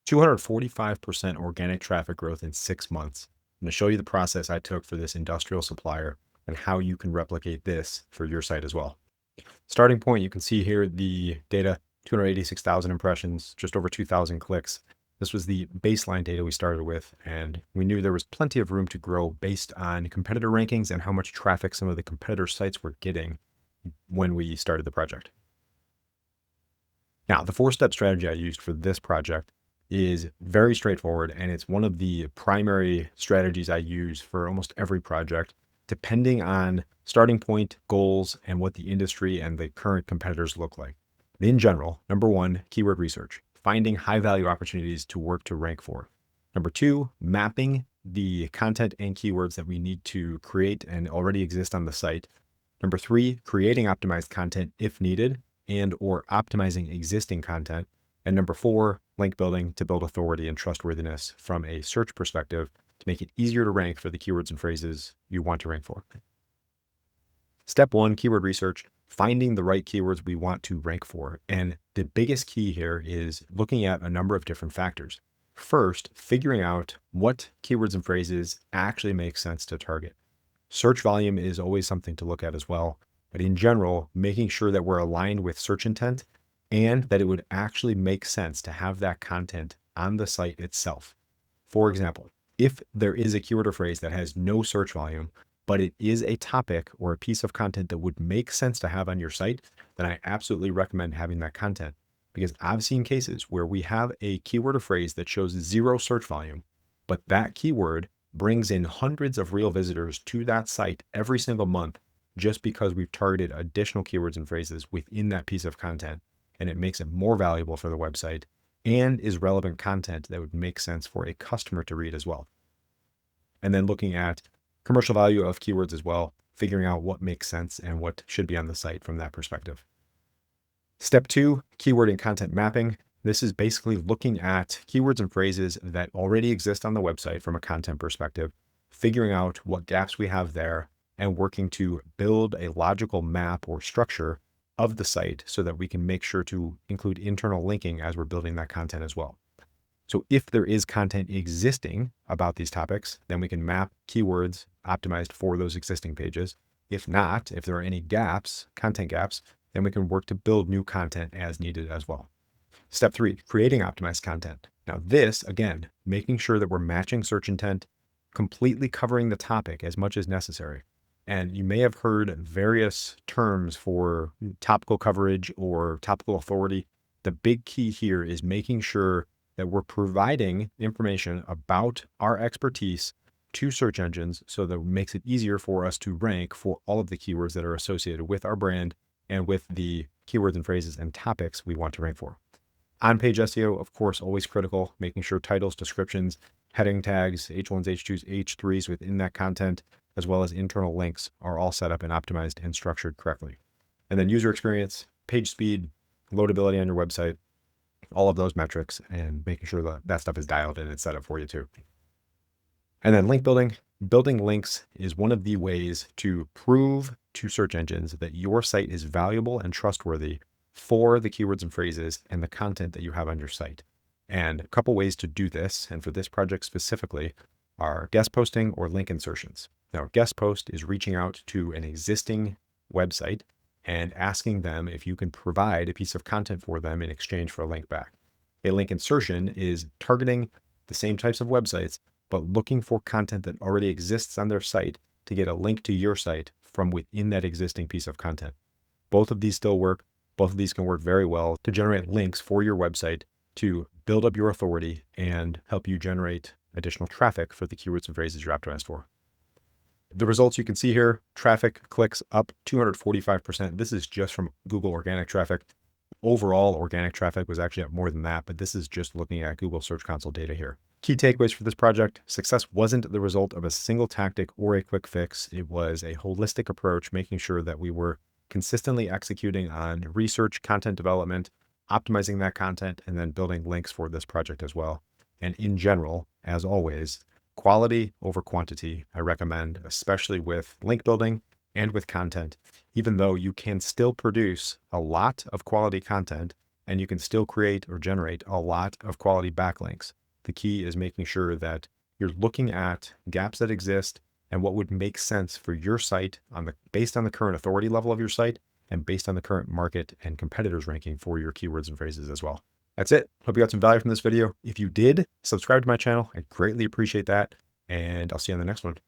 245% organic traffic growth in 6 months. I'm going to show you the process I took for this industrial supplier and how you can replicate this for your site as well. Starting point, you can see here the data, 286,000 impressions, just over 2,000 clicks. This was the baseline data we started with, and we knew there was plenty of room to grow based on competitor rankings and how much traffic some of the competitor sites were getting when we started the project. Now, the 4-step strategy I used for this project is very straightforward, and it's one of the primary strategies I use for almost every project, depending on starting point, goals, and what the industry and the current competitors look like. In general, number 1, keyword research, finding high-value opportunities to work to rank for. Number 2, mapping the content and keywords that we need to create and already exist on the site. Number 3, creating optimized content if needed and or optimizing existing content. And number 4, link building to build authority and trustworthiness from a search perspective to make it easier to rank for the keywords and phrases you want to rank for. Step 1, keyword research, finding the right keywords we want to rank for. And the biggest key here is looking at a number of different factors. First, figuring out what keywords and phrases actually make sense to target. Search volume is always something to look at as well, but in general, making sure that we're aligned with search intent and that it would actually make sense to have that content on the site itself. For example, if there is a keyword or phrase that has no search volume, but it is a topic or a piece of content that would make sense to have on your site, then I absolutely recommend having that content, because I've seen cases where we have a keyword or phrase that shows 0 search volume, but that keyword brings in hundreds of real visitors to that site every single month just because we've targeted additional keywords and phrases within that piece of content, and it makes it more valuable for the website and is relevant content that would make sense for a customer to read as well. And then looking at commercial value of keywords as well, figuring out what makes sense and what should be on the site from that perspective. Step 2, keyword and content mapping. This is basically looking at keywords and phrases that already exist on the website from a content perspective, figuring out what gaps we have there, and working to build a logical map or structure of the site so that we can make sure to include internal linking as we're building that content as well. So if there is content existing about these topics, then we can map keywords optimized for those existing pages. If not, if there are any gaps, content gaps, then we can work to build new content as needed as well. Step 3, creating optimized content. Now this, again, making sure that we're matching search intent, completely covering the topic as much as necessary. And you may have heard various terms for topical coverage or topical authority. The big key here is making sure that we're providing information about our expertise to search engines so that it makes it easier for us to rank for all of the keywords that are associated with our brand and with the keywords and phrases and topics we want to rank for. On-page SEO, of course, always critical, making sure titles, descriptions, heading tags, H1s, H2s, H3s within that content, as well as internal links are all set up and optimized and structured correctly. And then user experience, page speed, loadability on your website, all of those metrics, and making sure that that stuff is dialed in and set up for you too. And then link building. Building links is one of the ways to prove to search engines that your site is valuable and trustworthy for the keywords and phrases and the content that you have on your site. And a couple ways to do this, and for this project specifically, are guest posting or link insertions. Now, a guest post is reaching out to an existing website and asking them if you can provide a piece of content for them in exchange for a link back. A link insertion is targeting the same types of websites, but looking for content that already exists on their site to get a link to your site from within that existing piece of content. Both of these still work. Both of these can work very well to generate links for your website to build up your authority and help you generate additional traffic for the keywords and phrases you're optimized for. The results you can see here, traffic clicks up 245%. This is just from Google organic traffic. Overall organic traffic was actually up more than that, but this is just looking at Google Search Console data here. Key takeaways for this project: success wasn't the result of a single tactic or a quick fix. It was a holistic approach, making sure that we were consistently executing on research, content development, optimizing that content, and then building links for this project as well. And in general, as always, quality over quantity, I recommend, especially with link building and with content, even though you can still produce a lot of quality content and you can still create or generate a lot of quality backlinks. The key is making sure that you're looking at gaps that exist and what would make sense for your site based on the current authority level of your site and based on the current market and competitors ranking for your keywords and phrases as well. That's it. Hope you got some value from this video. If you did, subscribe to my channel. I greatly appreciate that. And I'll see you on the next one.